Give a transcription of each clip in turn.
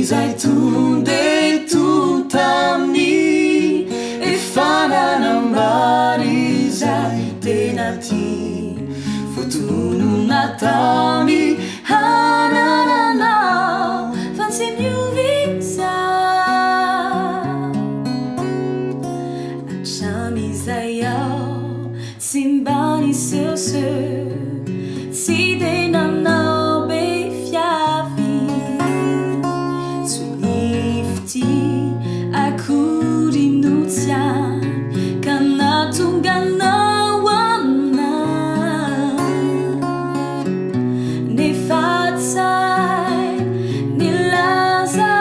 izay tonde totaminy efa nanambary izay tena ty fotono nataony hanananao fa tsy miovisa hatramin'izay aho tsy mba nisehoseho tsy de nanao be fiafy tsy nifity akory notsiany ka natonganao aminay nefa tsay nilaza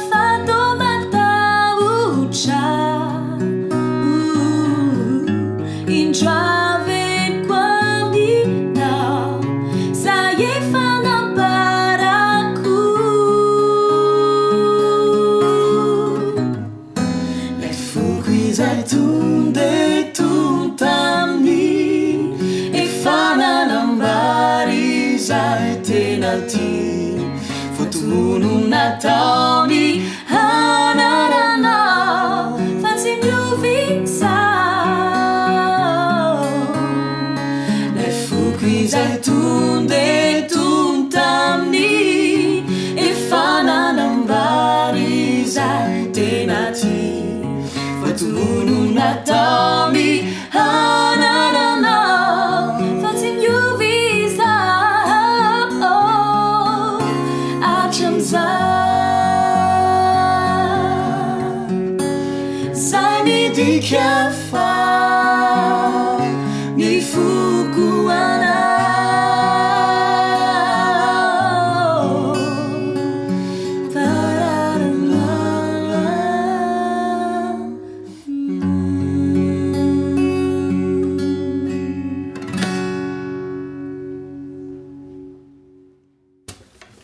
fa do matahotra indraveko aminao zay efa nambarako lay foko izay tonde totaminy efa nanambary izay tena ty fotono nataony hanananao fa tsy miovisa lay foko izay tonde totaminy efa nanambary izay tena ty fotono nataony hanananao fa tsy miovisa hatram'izay zay midika fa